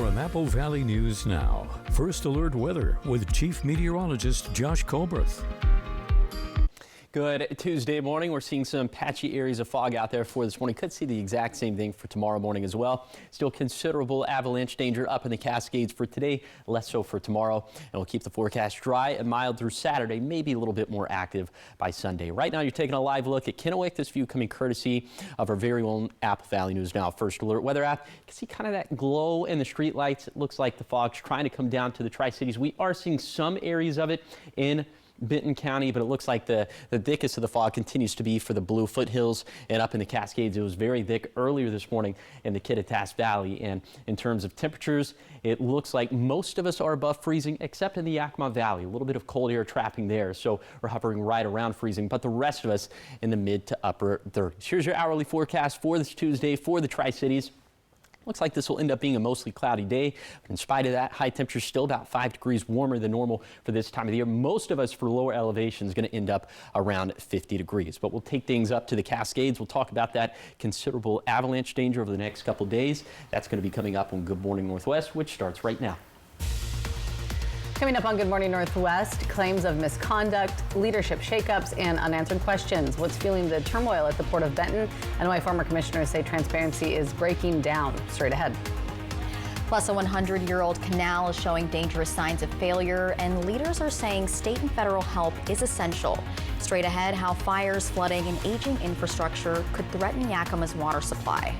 From Apple Valley News Now, First Alert Weather with Chief Meteorologist Josh Colbreth. Good Tuesday morning. We're seeing some patchy areas of fog out there for this morning. Could see the exact same thing for tomorrow morning as well. Still considerable avalanche danger up in the Cascades for today, less so for tomorrow. And we'll keep the forecast dry and mild through Saturday, maybe a little bit more active by Sunday. Right now, you're taking a live look at Kennewick. This view coming courtesy of our very own Apple Valley News Now First Alert Weather app. You can see kind of that glow in the street lights. It looks like the fog's trying to come down to the Tri-Cities. We are seeing some areas of it in Benton County, but it looks like the thickest of the fog continues to be for the Blue Foothills and up in the Cascades. It was very thick earlier this morning in the Kittitas Valley. And in terms of temperatures, it looks like most of us are above freezing, except in the Yakima Valley. A little bit of cold air trapping there, so we're hovering right around freezing, but the rest of us in the mid to upper 30s. Here's your hourly forecast for this Tuesday for the Tri-Cities. Looks like this will end up being a mostly cloudy day, but in spite of that, high temperatures still about 5 degrees warmer than normal for this time of the year. Most of us for lower elevations going to end up around 50 degrees, but we'll take things up to the Cascades. We'll talk about that considerable avalanche danger over the next couple days. That's going to be coming up on Good Morning Northwest, which starts right now. Coming up on Good Morning Northwest, claims of misconduct, leadership shakeups, and unanswered questions. What's fueling the turmoil at the Port of Benton, and why former commissioners say transparency is breaking down. Straight ahead. Plus, a 100-year-old canal is showing dangerous signs of failure, and leaders are saying state and federal help is essential. Straight ahead, how fires, flooding, and aging infrastructure could threaten Yakima's water supply.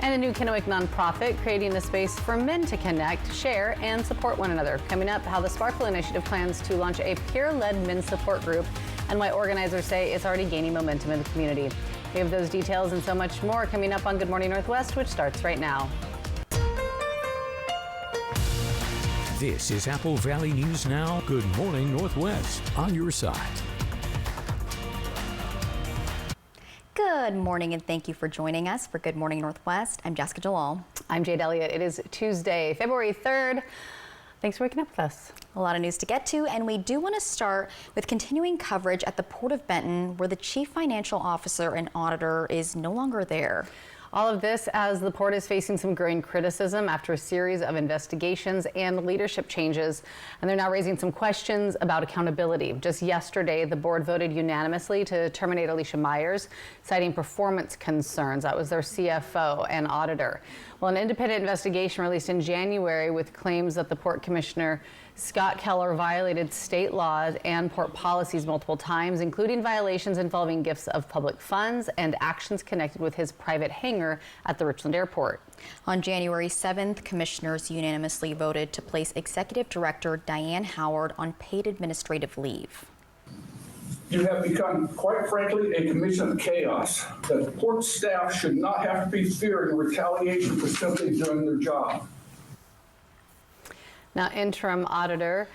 And a new Kennewick nonprofit creating a space for men to connect, share, and support one another. Coming up, how the Sparkle Initiative plans to launch a peer-led men's support group, and why organizers say it's already gaining momentum in the community. We have those details and so much more coming up on Good Morning Northwest, which starts right now. This is Apple Valley News Now. Good Morning Northwest on your side. Good morning, and thank you for joining us for Good Morning Northwest. I'm Jessica Jalal. I'm Jade Elliott. It is Tuesday, February 3rd. Thanks for waking up with us. A lot of news to get to, and we do want to start with continuing coverage at the Port of Benton, where the chief financial officer and auditor is no longer there. All of this as the port is facing some growing criticism after a series of investigations and leadership changes, and they're now raising some questions about accountability. Just yesterday, the board voted unanimously to terminate Alicia Myers, citing performance concerns. That was their CFO and auditor. Well, an independent investigation released in January with claims that the port commissioner Scott Keller violated state laws and port policies multiple times, including violations involving gifts of public funds and actions connected with his private hangar at the Richland Airport. On January 7th, commissioners unanimously voted to place Executive Director Diane Howard on paid administrative leave. You have become, quite frankly, a commission of chaos. The port staff should not have to be fearing retaliation for simply doing their job. Now, interim auditor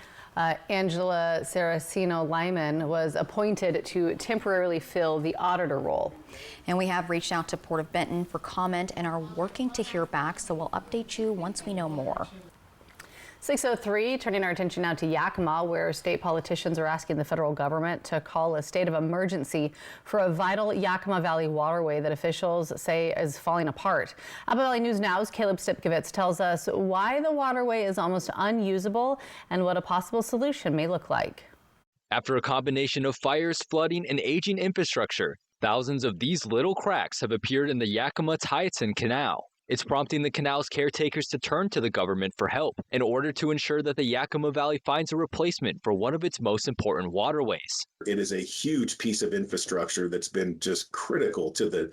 Angela Saraceno-Lyman was appointed to temporarily fill the auditor role. And we have reached out to Port of Benton for comment and are working to hear back, so we'll update you once we know more. 6:03, turning our attention now to Yakima, where state politicians are asking the federal government to call a state of emergency for a vital Yakima Valley waterway that officials say is falling apart. Apple Valley News Now's Caleb Stipkovitz tells us why the waterway is almost unusable and what a possible solution may look like. After a combination of fires, flooding, and aging infrastructure, thousands of these little cracks have appeared in the Yakima-Tietson Canal. It's prompting the canal's caretakers to turn to the government for help in order to ensure that the Yakima Valley finds a replacement for one of its most important waterways. It is a huge piece of infrastructure that's been just critical to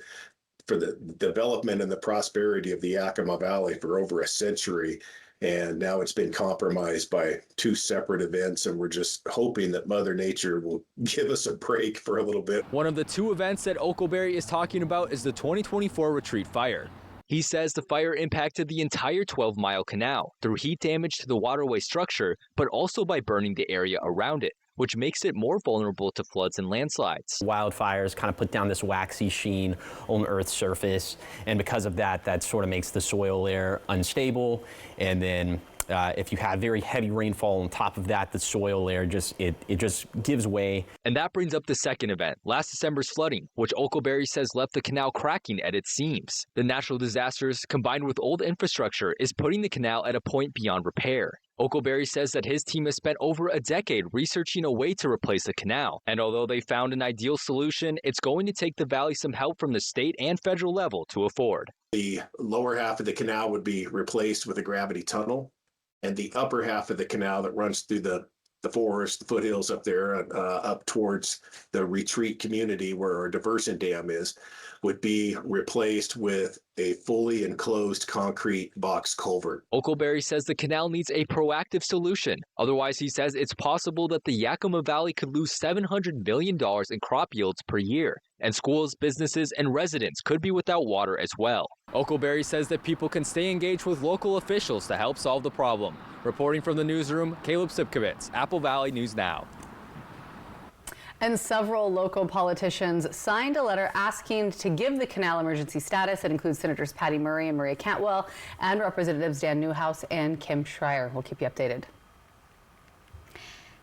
for the development and the prosperity of the Yakima Valley for over a century. And now it's been compromised by two separate events, and we're just hoping that Mother Nature will give us a break for a little bit. One of the two events that Oakleberry is talking about is the 2024 Retreat Fire. He says the fire impacted the entire 12-mile canal through heat damage to the waterway structure, but also by burning the area around it, which makes it more vulnerable to floods and landslides. Wildfires kind of put down this waxy sheen on Earth's surface, and because of that, that sort of makes the soil there unstable, and then if you have very heavy rainfall on top of that, the soil layer it just gives way. And that brings up the second event, last December's flooding, which Oakleberry says left the canal cracking at its seams. The natural disasters, combined with old infrastructure, is putting the canal at a point beyond repair. Oakleberry says that his team has spent over a decade researching a way to replace the canal. And although they found an ideal solution, it's going to take the valley some help from the state and federal level to afford. The lower half of the canal would be replaced with a gravity tunnel, and the upper half of the canal that runs through the forest, the foothills up there, up towards the retreat community where our diversion dam is, would be replaced with a fully enclosed concrete box culvert. Oakleberry says the canal needs a proactive solution. Otherwise, he says it's possible that the Yakima Valley could lose $700 million in crop yields per year, and schools, businesses, and residents could be without water as well. Oakleberry says that people can stay engaged with local officials to help solve the problem. Reporting from the newsroom, Caleb Sipkovitz, Apple Valley News Now. And several local politicians signed a letter asking to give the canal emergency status. It includes Senators Patty Murray and Maria Cantwell and Representatives Dan Newhouse and Kim Schreier. We'll keep you updated.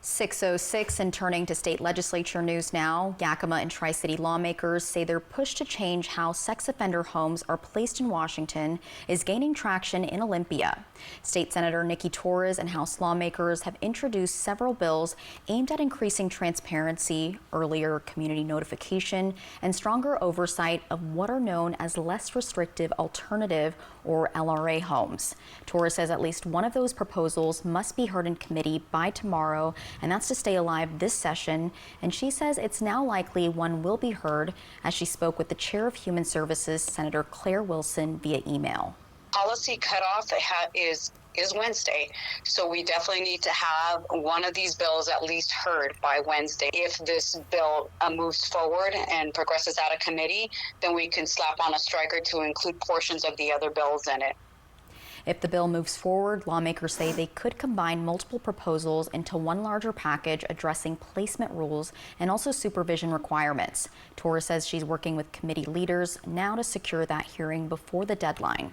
6:06 and turning to state legislature news now. Yakima and Tri-City lawmakers say their push to change how sex offender homes are placed in Washington is gaining traction in Olympia. State Senator Nikki Torres and House lawmakers have introduced several bills aimed at increasing transparency, earlier community notification, and stronger oversight of what are known as less restrictive alternative or LRA homes. Torres says at least one of those proposals must be heard in committee by tomorrow, and that's to stay alive this session. And she says it's now likely one will be heard, as she spoke with the Chair of Human Services, Senator Claire Wilson, via email. Policy cutoff is Wednesday, so we definitely need to have one of these bills at least heard by Wednesday. If this bill moves forward and progresses out of committee, then we can slap on a striker to include portions of the other bills in it. If the bill moves forward, lawmakers say they could combine multiple proposals into one larger package addressing placement rules and also supervision requirements. Torres says she's working with committee leaders now to secure that hearing before the deadline.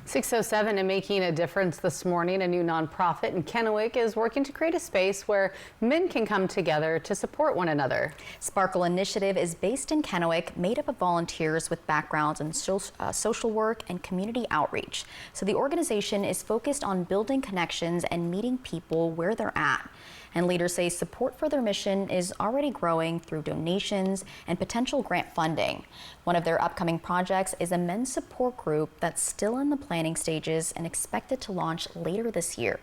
6:07 and making a difference this morning. A new nonprofit in Kennewick is working to create a space where men can come together to support one another. Sparkle Initiative is based in Kennewick, made up of volunteers with backgrounds in social work and community outreach. So the organization is focused on building connections and meeting people where they're at. And leaders say support for their mission is already growing through donations and potential grant funding. One of their upcoming projects is a men's support group that's still in the planning stages and expected to launch later this year.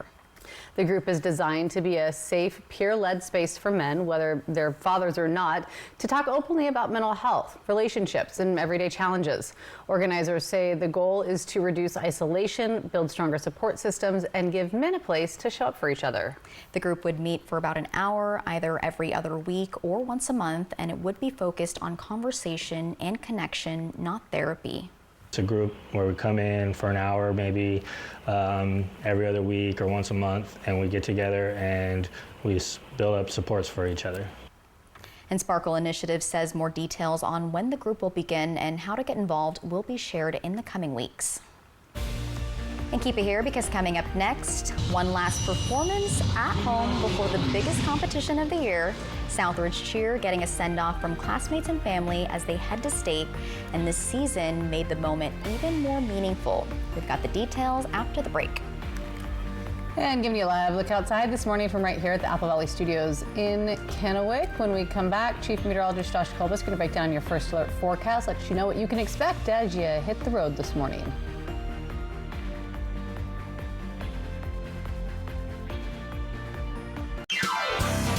The group is designed to be a safe, peer-led space for men, whether they're fathers or not, to talk openly about mental health, relationships, and everyday challenges. Organizers say the goal is to reduce isolation, build stronger support systems, and give men a place to show up for each other. The group would meet for about an hour, either every other week or once a month, and it would be focused on conversation and connection, not therapy. It's a group where we come in for an hour, maybe every other week or once a month, and we get together and we build up supports for each other. And Sparkle Initiative says more details on when the group will begin and how to get involved will be shared in the coming weeks. And keep it here, because coming up next, one last performance at home before the biggest competition of the year. Southridge Cheer getting a send-off from classmates and family as they head to state, and this season made the moment even more meaningful. We've got the details after the break. And giving you a live look outside this morning from right here at the Apple Valley Studios in Kennewick. When we come back, Chief Meteorologist Josh Kolbus is going to break down your first alert forecast, let you know what you can expect as you hit the road this morning.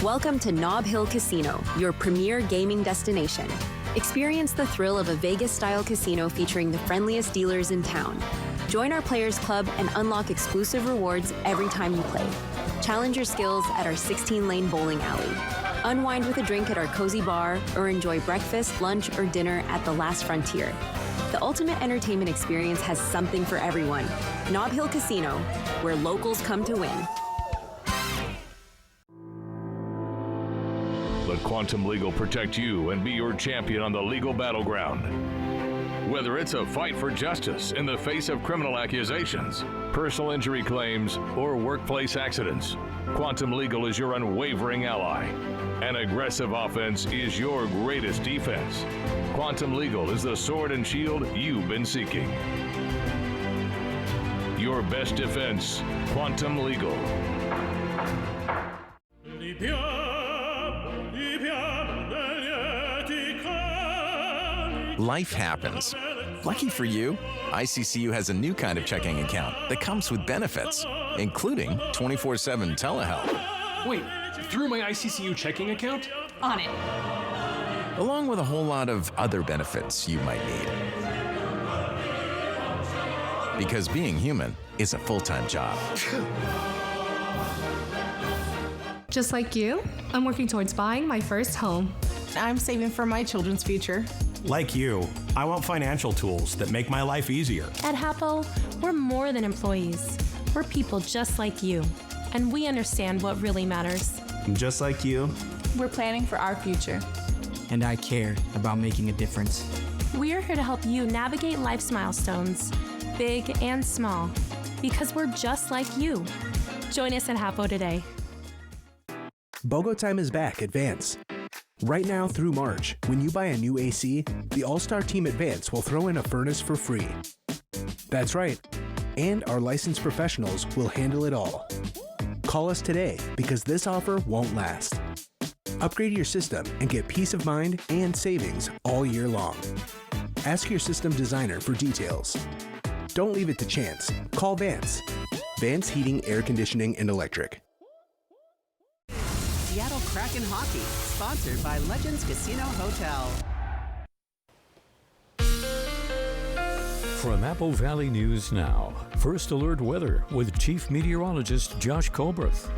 Welcome to Nob Hill Casino, your premier gaming destination. Experience the thrill of a Vegas-style casino featuring the friendliest dealers in town. Join our Players Club and unlock exclusive rewards every time you play. Challenge your skills at our 16-lane bowling alley. Unwind with a drink at our cozy bar, or enjoy breakfast, lunch, or dinner at the Last Frontier. The ultimate entertainment experience has something for everyone. Nob Hill Casino, where locals come to win. Let Quantum Legal protect you and be your champion on the legal battleground. Whether it's a fight for justice in the face of criminal accusations, personal injury claims, or workplace accidents, Quantum Legal is your unwavering ally. An aggressive offense is your greatest defense. Quantum Legal is the sword and shield you've been seeking. Your best defense, Quantum Legal. Life happens. Lucky for you, ICCU has a new kind of checking account that comes with benefits, including 24/7 telehealth. Wait, through my ICCU checking account? On it. Along with a whole lot of other benefits you might need. Because being human is a full-time job. Just like you, I'm working towards buying my first home. I'm saving for my children's future. Like you, I want financial tools that make my life easier. At Hapo, we're more than employees. We're people just like you, and we understand what really matters. Just like you, We're planning for our future. And I care about making a difference. We're here to help you navigate life's milestones, big and small, because we're just like you. Join us at Hapo today. BOGO time is back at Vance. Right now through March, when you buy a new AC, the All-Star Team at Vance will throw in a furnace for free. That's right. And our licensed professionals will handle it all. Call us today because this offer won't last. Upgrade your system and get peace of mind and savings all year long. Ask your system designer for details. Don't leave it to chance. Call Vance. Vance Heating, Air Conditioning, and Electric. Seattle Kraken Hockey, sponsored by Legends Casino Hotel. From Apple Valley News Now, First Alert Weather with Chief Meteorologist Josh Colbreth.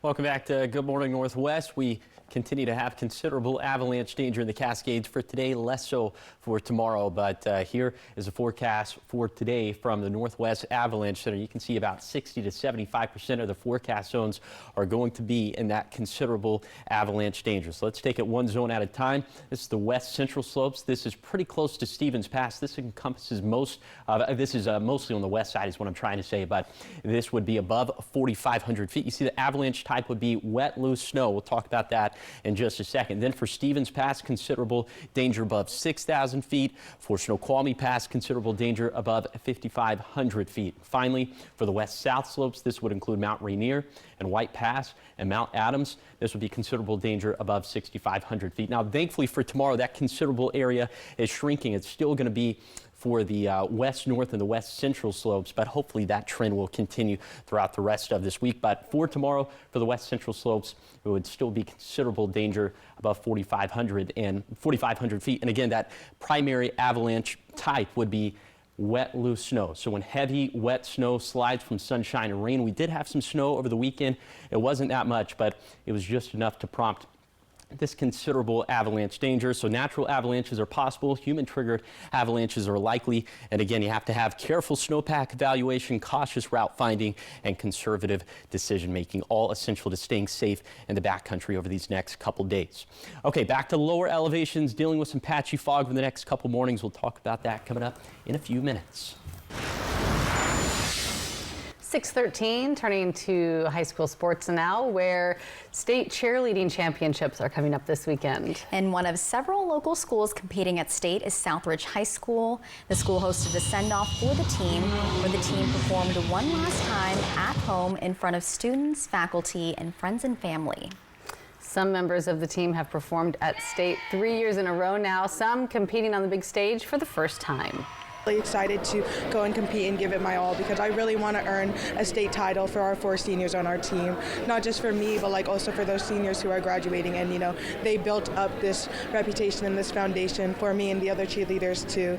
Welcome back to Good Morning Northwest. We continue to have considerable avalanche danger in the Cascades for today, less so for tomorrow. But here is a forecast for today from the Northwest Avalanche Center. You can see about 60 to 75% of the forecast zones are going to be in that considerable avalanche danger. So let's take it one zone at a time. This is the west central slopes. This is pretty close to Stevens Pass. This encompasses mostly on the west side is what I'm trying to say, but this would be above 4,500 feet. You see the avalanche type would be wet, loose snow. We'll talk about that in just a second. Then for Stevens Pass, considerable danger above 6,000 feet. For Snoqualmie Pass, considerable danger above 5,500 feet. Finally, for the west-south slopes, this would include Mount Rainier and White Pass and Mount Adams. This would be considerable danger above 6,500 feet. Now, thankfully for tomorrow, that considerable area is shrinking. It's still going to be for the west, north, and the west central slopes, but hopefully that trend will continue throughout the rest of this week. But for tomorrow, for the west central slopes, it would still be considerable danger above 4,500 feet. And again, that primary avalanche type would be wet, loose snow. So when heavy, wet snow slides from sunshine and rain, we did have some snow over the weekend. It wasn't that much, but it was just enough to prompt this considerable avalanche danger. So natural avalanches are possible, human-triggered avalanches are likely, and again, you have to have careful snowpack evaluation, cautious route finding, and conservative decision-making, all essential to staying safe in the backcountry over these next couple days. Okay, back to lower elevations, dealing with some patchy fog for the next couple mornings. We'll talk about that coming up in a few minutes. 6:13, turning to high school sports now, where state cheerleading championships are coming up this weekend. And one of several local schools competing at state is Southridge High School. The school hosted a send-off for the team, where the team performed one last time at home in front of students, faculty, and friends and family. Some members of the team have performed at state 3 years in a row now, some competing on the big stage for the first time. Really excited to go and compete and give it my all, because I really want to earn a state title for our 4 seniors on our team. Not just for me, but like also for those seniors who are graduating, and they built up this reputation and this foundation for me and the other cheerleaders to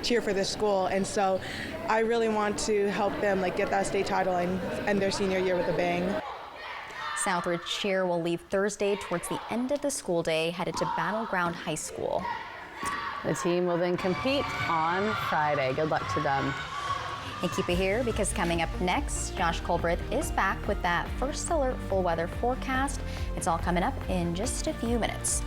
cheer for this school. And so I really want to help them get that state title and end their senior year with a bang. Southridge cheer will leave Thursday towards the end of the school day, headed to Battleground High School. The team will then compete on Friday. Good luck to them. And keep it here, because coming up next, Josh Colbreth is back with that First Alert full weather forecast. It's all coming up in just a few minutes.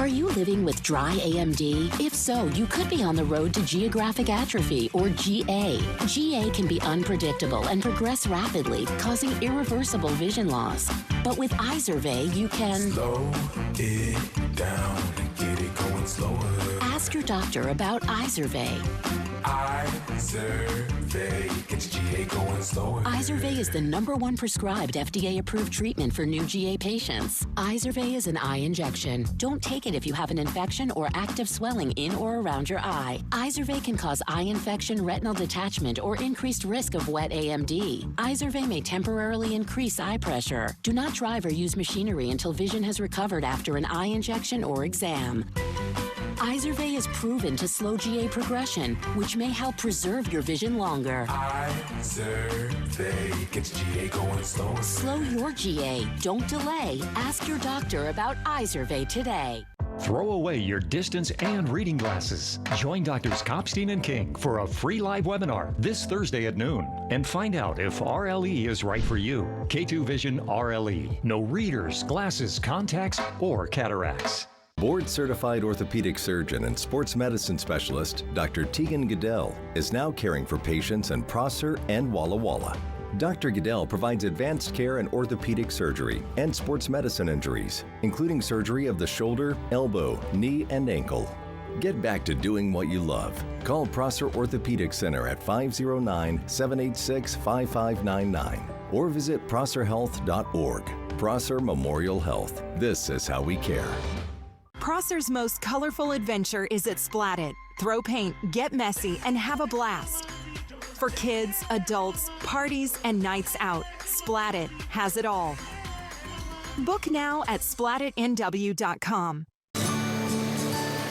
Are you living with dry AMD? If so, you could be on the road to geographic atrophy, or GA. GA can be unpredictable and progress rapidly, causing irreversible vision loss. But with Izervay, you can slow it down and get it going slower. Ask your doctor about Izervay. Izervay gets GA going slower. Izervay is the #1 prescribed FDA-approved treatment for new GA patients. Izervay is an eye injection. Don't take it if you have an infection or active swelling in or around your eye. Izervay can cause eye infection, retinal detachment, or increased risk of wet AMD. Izervay may temporarily increase eye pressure. Do not drive or use machinery until vision has recovered after an eye injection or exam. Izervay is proven to slow GA progression, which may help preserve your vision longer. Izervay gets GA going slower. Slow your GA. Don't delay. Ask your doctor about Izervay today. Throw away your distance and reading glasses. Join Doctors Kopstein and King for a free live webinar this Thursday at noon and find out if RLE is right for you. K2 Vision RLE. No readers, glasses, contacts, or cataracts. Board-certified orthopedic surgeon and sports medicine specialist, Dr. Tegan Goodell, is now caring for patients in Prosser and Walla Walla. Dr. Goodell provides advanced care in orthopedic surgery and sports medicine injuries, including surgery of the shoulder, elbow, knee, and ankle. Get back to doing what you love. Call Prosser Orthopedic Center at 509-786-5599 or visit prosserhealth.org. Prosser Memorial Health. This is how we care. Prosser's most colorful adventure is at Splat-It. Throw paint, get messy, and have a blast. For kids, adults, parties, and nights out, Splat-It has it all. Book now at splatitnw.com.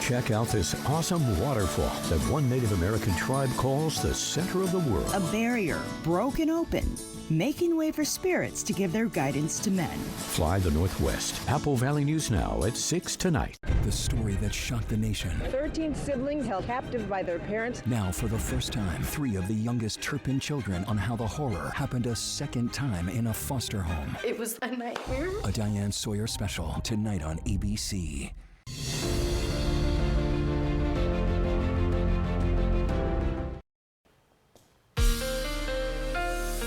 Check out this awesome waterfall that one Native American tribe calls the center of the world. A barrier broken open, making way for spirits to give their guidance to men. Fly the Northwest. Apple Valley News Now at 6 tonight. The story that shocked the nation. 13 siblings held captive by their parents. Now, for the first time, 3 of the youngest Turpin children on how the horror happened a second time in a foster home. It was a nightmare. A Diane Sawyer special, tonight on ABC.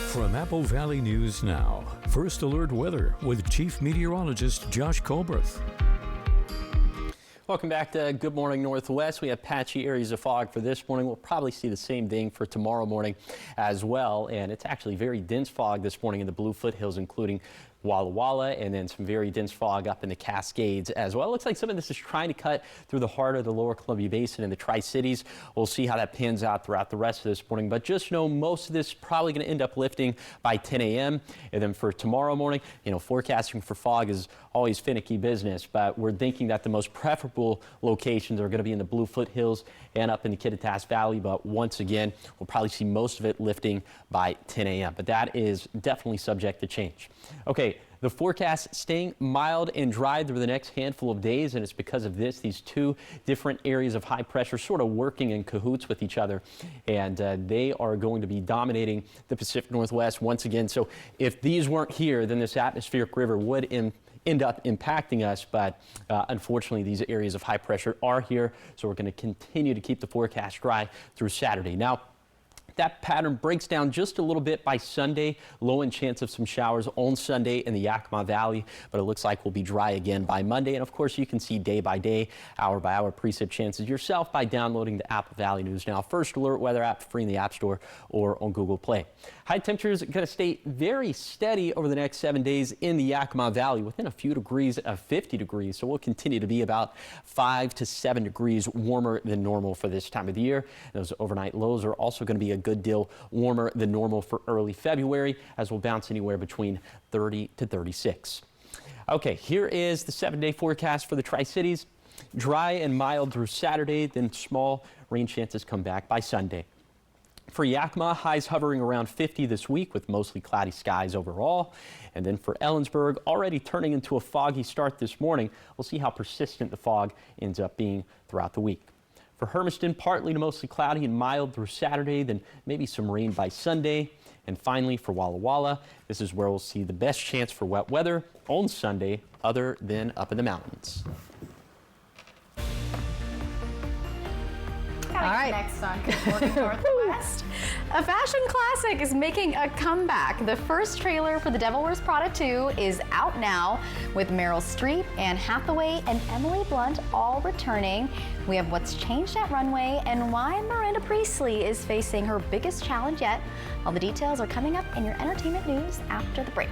From Apple Valley News Now, First Alert Weather with Chief Meteorologist Josh Colberth. Welcome back to Good Morning Northwest. We have patchy areas of fog for this morning. We'll probably see the same thing for tomorrow morning as well. And it's actually very dense fog this morning in the Blue Foothills, including Walla Walla, and then some very dense fog up in the Cascades as well. It looks like some of this is trying to cut through the heart of the Lower Columbia Basin and the Tri-Cities. We'll see how that pans out throughout the rest of this morning, but just know most of this is probably going to end up lifting by 10 a.m. And then for tomorrow morning, forecasting for fog is always finicky business, but we're thinking that the most preferable locations are going to be in the Blue Foothills and up in the Kittitas Valley. But once again, we'll probably see most of it lifting by 10 a.m. But that is definitely subject to change. Okay, the forecast staying mild and dry through the next handful of days, and it's because of this. These two different areas of high pressure sort of working in cahoots with each other, and they are going to be dominating the Pacific Northwest once again. So if these weren't here, then this atmospheric river would end up impacting us, but unfortunately these areas of high pressure are here, so we're going to continue to keep the forecast dry through Saturday. Now, that pattern breaks down just a little bit by Sunday. Low in chance of some showers on Sunday in the Yakima Valley, but it looks like we'll be dry again by Monday. And of course, you can see day by day, hour by hour precip chances yourself by downloading the Apple Valley News Now First Alert weather app free in the App Store or on Google Play. High temperatures are going to stay very steady over the next 7 days in the Yakima Valley, within a few degrees of 50 degrees. So we'll continue to be about 5 to 7 degrees warmer than normal for this time of the year. Those overnight lows are also going to be a good deal warmer than normal for early February, as we'll bounce anywhere between 30 to 36. Okay, here is the 7-day forecast for the Tri-Cities. Dry and mild through Saturday, then small rain chances come back by Sunday. For Yakima, highs hovering around 50 this week with mostly cloudy skies overall. And then for Ellensburg, already turning into a foggy start this morning. We'll see how persistent the fog ends up being throughout the week. For Hermiston, partly to mostly cloudy and mild through Saturday, then maybe some rain by Sunday. And finally, for Walla Walla, this is where we'll see the best chance for wet weather on Sunday, other than up in the mountains. Coming up next on Good Morning Northwest, a fashion classic is making a comeback. The first trailer for The Devil Wears Prada 2 is out now, with Meryl Streep, Anne Hathaway, and Emily Blunt all returning. We have what's changed at runway and why Miranda Priestly is facing her biggest challenge yet. All the details are coming up in your entertainment news after the break.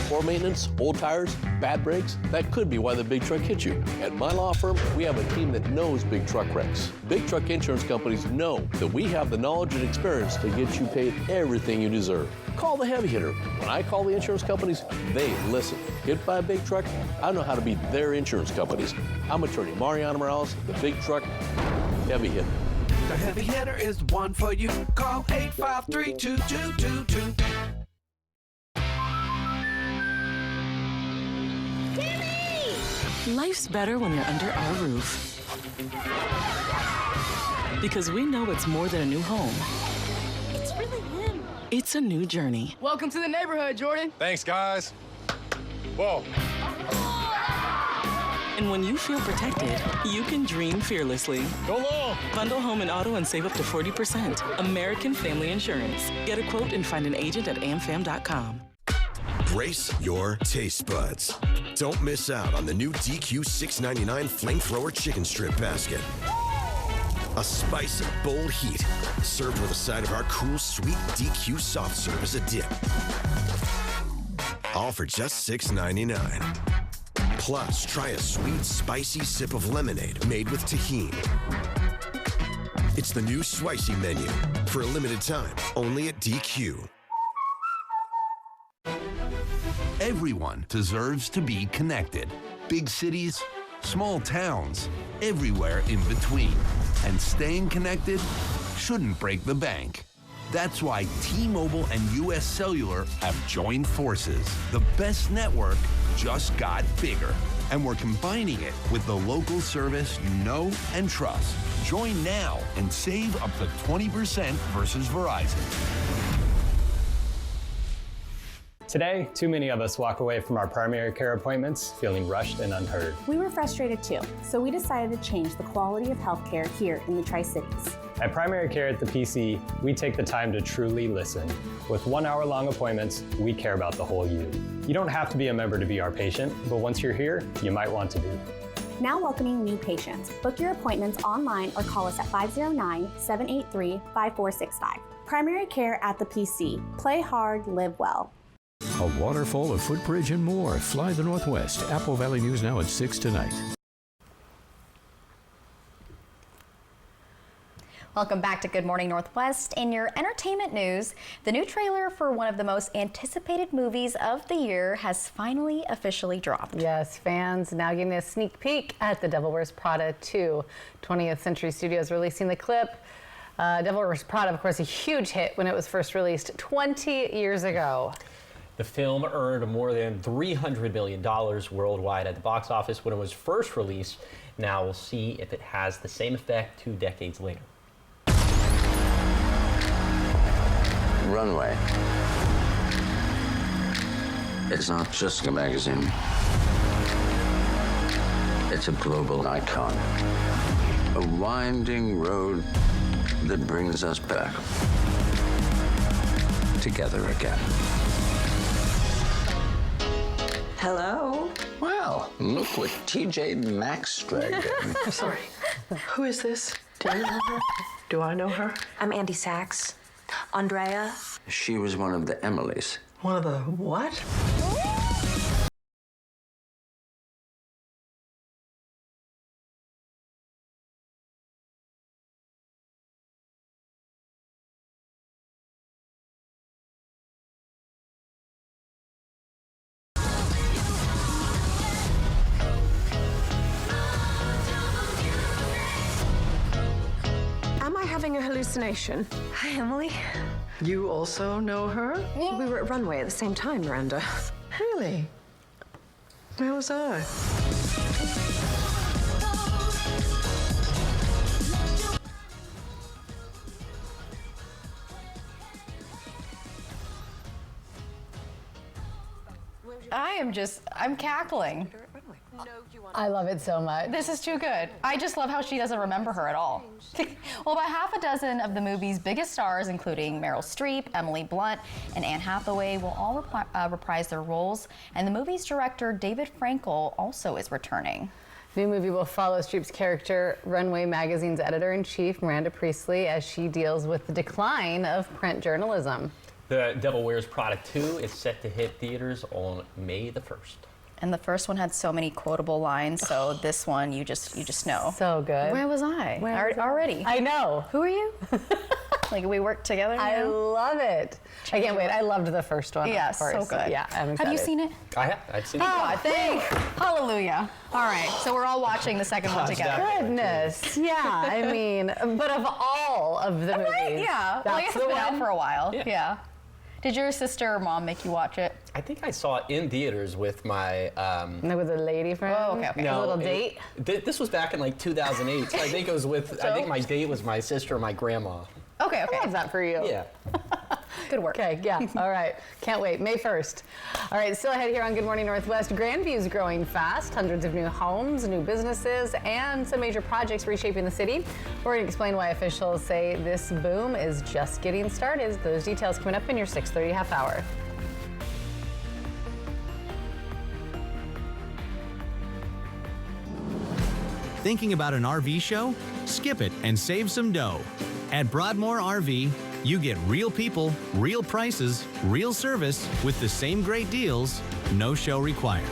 Poor maintenance, old tires, bad brakes, that could be why the big truck hit you. At my law firm, we have a team that knows big truck wrecks. Big truck insurance companies know that we have the knowledge and experience to get you paid everything you deserve. Call the heavy hitter. When I call the insurance companies, they listen. Hit by a big truck, I know how to be their insurance companies. I'm attorney Mariana Morales, the big truck heavy hitter. The heavy hitter is the one for you. Call 853-2222. Life's better when you're under our roof. Because we know it's more than a new home. It's really him. It's a new journey. Welcome to the neighborhood, Jordan. Thanks, guys. Whoa. And when you feel protected, you can dream fearlessly. Go long. Bundle home and auto and save up to 40%. American Family Insurance. Get a quote and find an agent at amfam.com. Brace your taste buds. Don't miss out on the new DQ $6.99 Flamethrower Chicken Strip Basket. A spice of bold heat, served with a side of our cool, sweet DQ soft serve as a dip. All for just $6.99. Plus, try a sweet, spicy sip of lemonade made with tahini. It's the new Spicy menu for a limited time, only at DQ. Everyone deserves to be connected. Big cities, small towns, everywhere in between. And staying connected shouldn't break the bank. That's why T-Mobile and US Cellular have joined forces. The best network just got bigger. And we're combining it with the local service you know and trust. Join now and save up to 20% versus Verizon. Today, too many of us walk away from our primary care appointments feeling rushed and unheard. We were frustrated too, so we decided to change the quality of healthcare here in the Tri-Cities. At Primary Care at the PC, we take the time to truly listen. With 1 hour-long appointments, we care about the whole you. You don't have to be a member to be our patient, but once you're here, you might want to be. Now welcoming new patients. Book your appointments online or call us at 509-783-5465. Primary Care at the PC. Play hard, live well. A waterfall, a footbridge, and more. Fly the Northwest. Apple Valley News now at 6 tonight. Welcome back to Good Morning Northwest. In your entertainment news, the new trailer for one of the most anticipated movies of the year has finally officially dropped. Yes, fans now getting a sneak peek at The Devil Wears Prada 2. 20th Century Studios releasing the clip. Devil Wears Prada, of course, a huge hit when it was first released 20 years ago. The film earned more than $300 million worldwide at the box office when it was first released. Now we'll see if it has the same effect 2 decades later. Runway. It's not just a magazine. It's a global icon. A winding road that brings us back together again. Hello? Well, look what TJ Maxx dragged in. Sorry. Who is this? Do you know her? Do I know her? I'm Andy Sachs. Andrea. She was one of the Emilys. One of the what? Having a hallucination. Hi, Emily. You also know her? We were at Runway at the same time, Miranda. Really? Where was I? I'm cackling. I love it so much. This is too good. I just love how she doesn't remember her at all. Well, about half a dozen of the movie's biggest stars, including Meryl Streep, Emily Blunt, and Anne Hathaway, will all reprise their roles. And the movie's director, David Frankel, also is returning. New movie will follow Streep's character, Runway Magazine's editor-in-chief, Miranda Priestley, as she deals with the decline of print journalism. The Devil Wears Prada 2 is set to hit theaters on May the 1st. And the first one had so many quotable lines, so this one you just know. So good. Where was I? Already. I know. Who are you? Like we worked together. I love it. I can't wait. I loved the first one. Yeah, of course. so good. Yeah, I'm excited. Have you seen it? I have. I've seen it. Oh, thank hallelujah. All right, so we're all watching the second one together. Goodness. Yeah, I mean, but of all of the movies, right, yeah. Well, I guess that's it's the been out one. for a while. Yeah. Did your sister or mom make you watch it? I think I saw it in theaters with my... with a lady friend? Oh, okay. No, a little date? This was back in like 2008, so I think it was with... I think my date was my sister and my grandma. Okay. I love that for you. Yeah. Good work. Okay, yeah, all right. Can't wait, May 1st. All right, still ahead here on Good Morning Northwest. Grandview's growing fast. Hundreds of new homes, new businesses, and some major projects reshaping the city. We're going to explain why officials say this boom is just getting started. Those details coming up in your 6:30 half hour. Thinking about an RV show? Skip it and save some dough. At Broadmoor RV, you get real people, real prices, real service with the same great deals, no show required.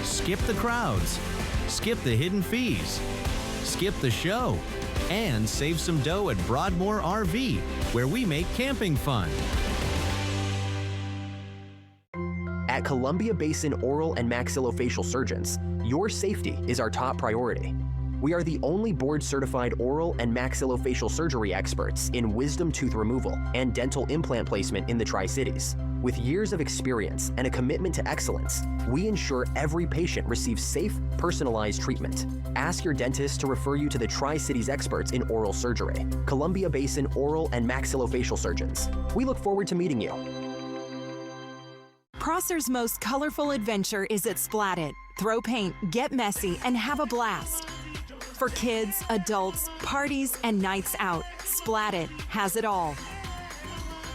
Skip the crowds, skip the hidden fees, skip the show, and save some dough at Broadmoor RV, where we make camping fun. At Columbia Basin Oral and Maxillofacial Surgeons, your safety is our top priority. We are the only board-certified oral and maxillofacial surgery experts in wisdom tooth removal and dental implant placement in the Tri-Cities. With years of experience and a commitment to excellence, we ensure every patient receives safe, personalized treatment. Ask your dentist to refer you to the Tri-Cities experts in oral surgery. Columbia Basin Oral and Maxillofacial Surgeons. We look forward to meeting you. Prosser's most colorful adventure is at Splat It. Throw paint, get messy, and have a blast. For kids, adults, parties, and nights out, Splat It has it all.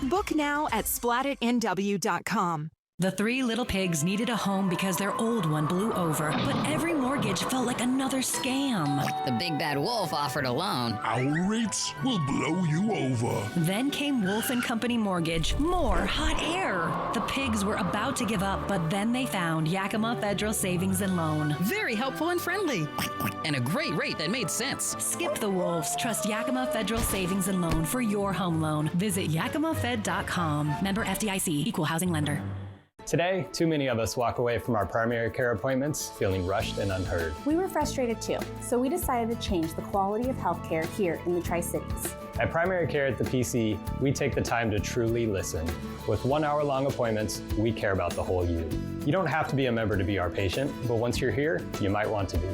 Book now at splatitnw.com. The three little pigs needed a home because their old one blew over, but every mortgage felt like another scam. The big bad wolf offered a loan. Our rates will blow you over. Then came Wolf & Company Mortgage, more hot air. The pigs were about to give up, but then they found Yakima Federal Savings and Loan. Very helpful and friendly. And a great rate that made sense. Skip the wolves. Trust Yakima Federal Savings and Loan for your home loan. Visit yakimafed.com. Member FDIC, Equal Housing Lender. Today, too many of us walk away from our primary care appointments feeling rushed and unheard. We were frustrated too, so we decided to change the quality of healthcare here in the Tri-Cities. At Primary Care at the PC, we take the time to truly listen. With 1 hour long appointments, we care about the whole you. You don't have to be a member to be our patient, but once you're here, you might want to be.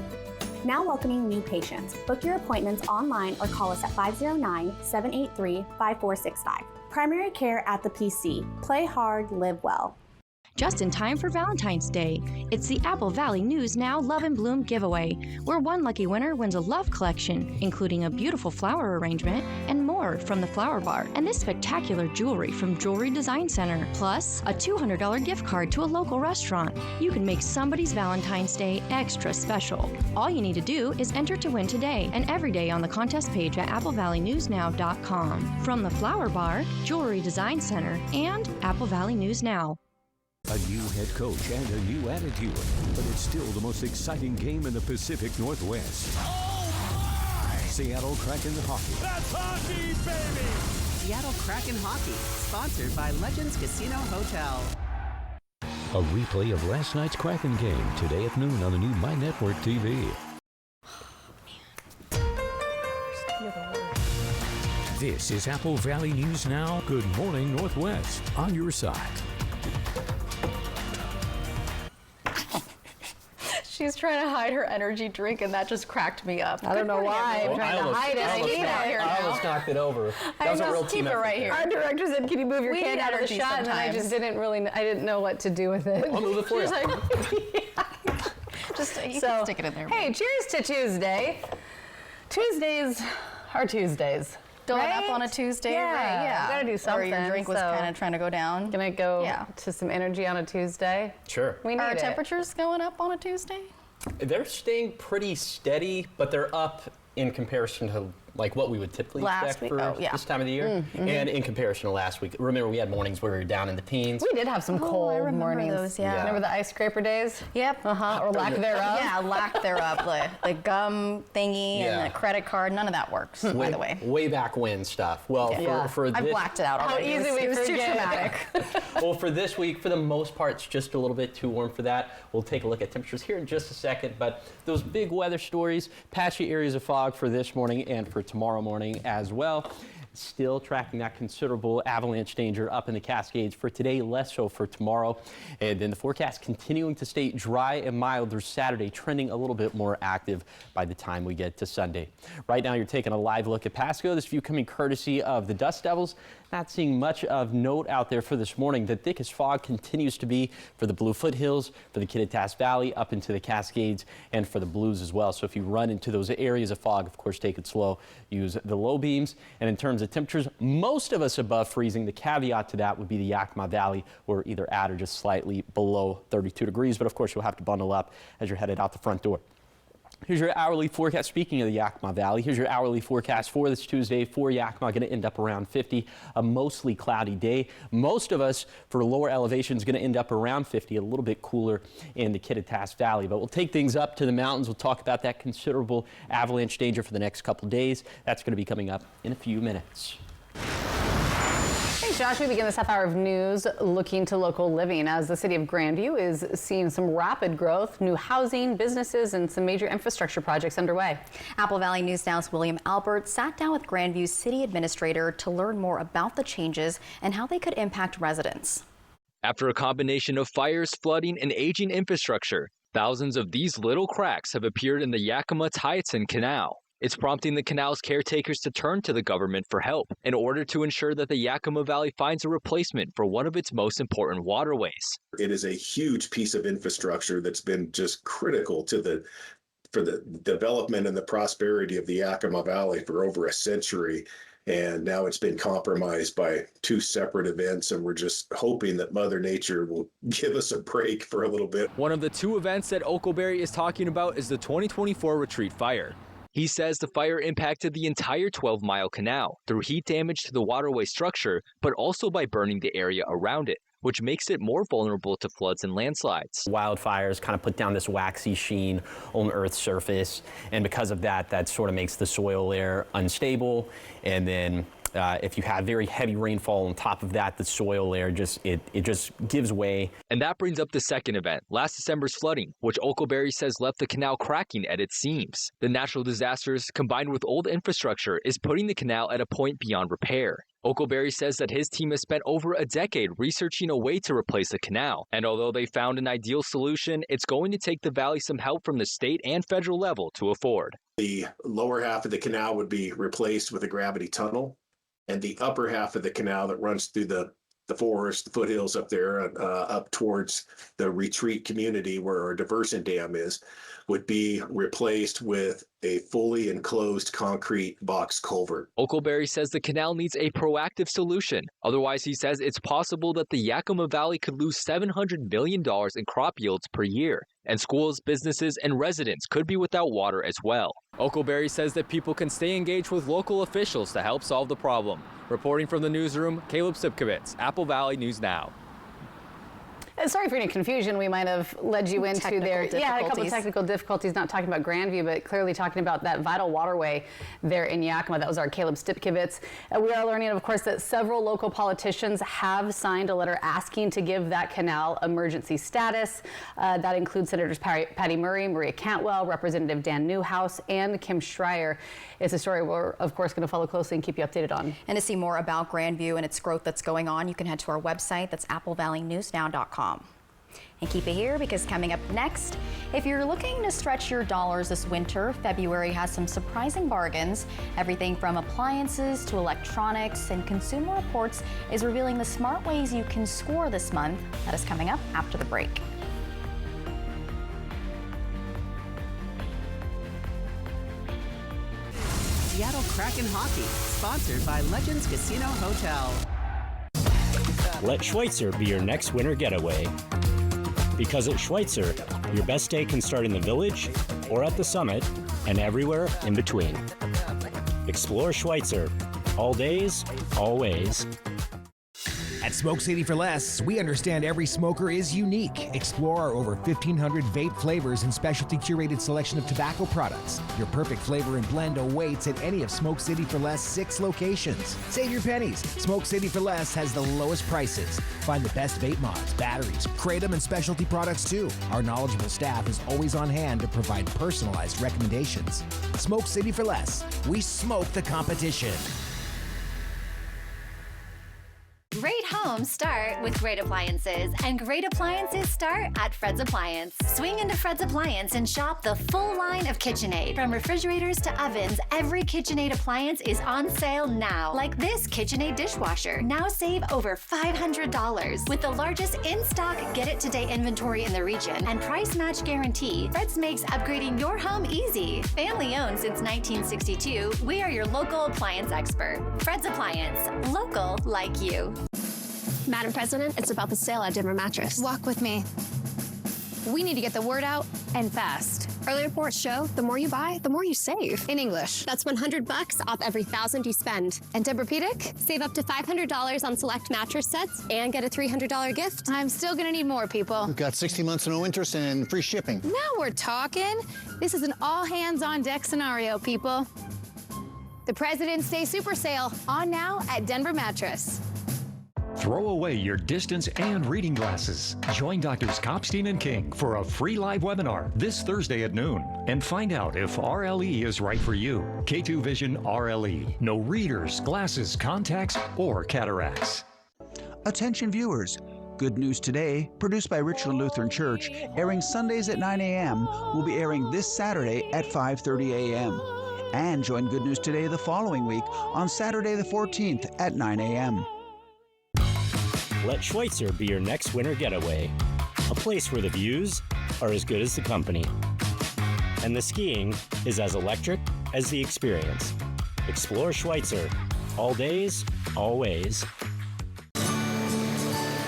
Now welcoming new patients. Book your appointments online or call us at 509-783-5465. Primary Care at the PC. Play hard, live well. Just in time for Valentine's Day. It's the Apple Valley News Now Love and Bloom giveaway, where one lucky winner wins a love collection, including a beautiful flower arrangement and more from the Flower Bar, and this spectacular jewelry from Jewelry Design Center, plus a $200 gift card to a local restaurant. You can make somebody's Valentine's Day extra special. All you need to do is enter to win today and every day on the contest page at applevalleynewsnow.com. From the Flower Bar, Jewelry Design Center, and Apple Valley News Now. A new head coach and a new attitude, but it's still the most exciting game in the Pacific Northwest. Oh my! Seattle Kraken hockey. That's hockey, baby! Seattle Kraken hockey, sponsored by Legends Casino Hotel. A replay of last night's Kraken game today at noon on the new My Network TV. This is Apple Valley News Now. Good morning, Northwest. On your side. She's trying to hide her energy drink, and that just cracked me up. I don't know why I'm trying to hide it. I almost knocked it over. That was a real team effort. Right here. Our director said, "Can you move your can out of the shot?" And then I just didn't know what to do with it. I'll move it for you. Just you can stick it in there. Hey, cheers to Tuesday. Tuesdays are Tuesdays. Going right? up on a Tuesday, yeah, right? Yeah. Gotta do something. Or your drink was kind of trying to go down. Gonna go to some energy on a Tuesday. Sure. We need Are temperatures going up on a Tuesday? They're staying pretty steady, but they're up in comparison to like what we would typically expect for this time of the year, and in comparison to last week. Remember, we had mornings where we were down in the teens. We did have some cold mornings. Those, yeah. Remember the ice scraper days? Yep. Or lack thereof. Yeah, lack thereof. The gum thingy and the credit card, none of that works, by the way. Way back when stuff. Well, for I blacked it out already. How easy it was too traumatic. Well, for this week, for the most part, it's just a little bit too warm for that. We'll take a look at temperatures here in just a second, but those big weather stories, patchy areas of fog for this morning and for tomorrow morning as well. Still tracking that considerable avalanche danger up in the Cascades for today, less so for tomorrow. And then the forecast continuing to stay dry and mild through Saturday, trending a little bit more active by the time we get to Sunday. Right now, you're taking a live look at Pasco. This view coming courtesy of the Dust Devils. Not seeing much of note out there for this morning. The thickest fog continues to be for the Blue Foothills, for the Kittitas Valley, up into the Cascades, and for the Blues as well. So if you run into those areas of fog, of course, take it slow. Use the low beams. And in terms of temperatures, most of us above freezing. The caveat to that would be the Yakima Valley. We're either at or just slightly below 32 degrees. But of course, you'll have to bundle up as you're headed out the front door. Here's your hourly forecast. Speaking of the Yakima Valley, here's your hourly forecast for this Tuesday for Yakima. Going to end up around 50, a mostly cloudy day. Most of us for lower elevations going to end up around 50, a little bit cooler in the Kittitas Valley. But we'll take things up to the mountains. We'll talk about that considerable avalanche danger for the next couple days. That's going to be coming up in a few minutes. Thanks, Josh. We begin this half hour of news looking to local living as the city of Grandview is seeing some rapid growth, new housing, businesses, and some major infrastructure projects underway. Apple Valley News Now's William Albert sat down with Grandview's city administrator to learn more about the changes and how they could impact residents. After a combination of fires, flooding, and aging infrastructure, thousands of these little cracks have appeared in the Yakima-Tietson Canal. It's prompting the canal's caretakers to turn to the government for help in order to ensure that the Yakima Valley finds a replacement for one of its most important waterways. It is a huge piece of infrastructure that's been just critical to for the development and the prosperity of the Yakima Valley for over a century. And now it's been compromised by two separate events, and we're just hoping that Mother Nature will give us a break for a little bit. One of the two events that Oakleberry is talking about is the 2024 Retreat Fire. He says the fire impacted the entire 12-mile canal through heat damage to the waterway structure, but also by burning the area around it, which makes it more vulnerable to floods and landslides. Wildfires kind of put down this waxy sheen on Earth's surface, and because of that, that sort of makes the soil layer unstable, and then if you have very heavy rainfall on top of that, the soil layer just gives way. And that brings up the second event, last December's flooding, which Oakleberry says left the canal cracking at its seams. The natural disasters, combined with old infrastructure, is putting the canal at a point beyond repair. Oakleberry says that his team has spent over a decade researching a way to replace the canal, and although they found an ideal solution, it's going to take the valley some help from the state and federal level to afford. The lower half of the canal would be replaced with a gravity tunnel, and the upper half of the canal that runs through the forest, the foothills up there, up towards the retreat community where our diversion dam is, would be replaced with a fully enclosed concrete box culvert. Oakleberry says the canal needs a proactive solution. Otherwise, he says it's possible that the Yakima Valley could lose $700 million in crop yields per year, and schools, businesses, and residents could be without water as well. Oakleberry says that people can stay engaged with local officials to help solve the problem. Reporting from the newsroom, Caleb Sipkovitz, Apple Valley News Now. Sorry for any confusion we might have led you into there. Yeah, a couple of technical difficulties, not talking about Grandview, but clearly talking about that vital waterway there in Yakima. That was our Caleb Stipkovitz. We are learning, of course, that several local politicians have signed a letter asking to give that canal emergency status. That includes Senators Patty Murray, Maria Cantwell, Representative Dan Newhouse, and Kim Schreier. It's a story we're, of course, going to follow closely and keep you updated on. And to see more about Grandview and its growth that's going on, you can head to our website. That's applevalleyNewsNow.com. And keep it here because coming up next, if you're looking to stretch your dollars this winter, February has some surprising bargains. Everything from appliances to electronics, and Consumer Reports is revealing the smart ways you can score this month. That is coming up after the break. Seattle Kraken Hockey, sponsored by Legends Casino Hotel. Let Schweitzer be your next winter getaway. Because at Schweitzer, your best day can start in the village or at the summit and everywhere in between. Explore Schweitzer. All days, always. At Smoke City for Less, we understand every smoker is unique. Explore our over 1,500 vape flavors and specialty curated selection of tobacco products. Your perfect flavor and blend awaits at any of Smoke City for Less 6 locations. Save your pennies. Smoke City for Less has the lowest prices. Find the best vape mods, batteries, kratom, and specialty products too. Our knowledgeable staff is always on hand to provide personalized recommendations. Smoke City for Less. We smoke the competition. Great homes start with great appliances, and great appliances start at Fred's Appliance. Swing into Fred's Appliance and shop the full line of KitchenAid. From refrigerators to ovens, every KitchenAid appliance is on sale now. Like this KitchenAid dishwasher. Now save over $500. With the largest in-stock get-it-today inventory in the region and price match guarantee, Fred's makes upgrading your home easy. Family owned since 1962, we are your local appliance expert. Fred's Appliance. Local like you. Madam President, it's about the sale at Denver Mattress. Walk with me. We need to get the word out, and fast. Early reports show the more you buy, the more you save. In English, that's $100 off every 1,000 you spend. And Tempur-Pedic, save up to $500 on select mattress sets and get a $300 gift. I'm still gonna need more, people. We've got 60 months no interest and free shipping. Now we're talking. This is an all hands on deck scenario, people. The President's Day Super Sale, on now at Denver Mattress. Throw away your distance and reading glasses. Join Doctors Kopstein and King for a free live webinar this Thursday at noon and find out if RLE is right for you. K2 Vision RLE. No readers, glasses, contacts, or cataracts. Attention viewers. Good News Today, produced by Richland Lutheran Church, airing Sundays at 9 a.m., will be airing this Saturday at 5:30 a.m. And join Good News Today the following week on Saturday the 14th at 9 a.m. Let Schweitzer be your next winter getaway. A place where the views are as good as the company. And the skiing is as electric as the experience. Explore Schweitzer. All days, always.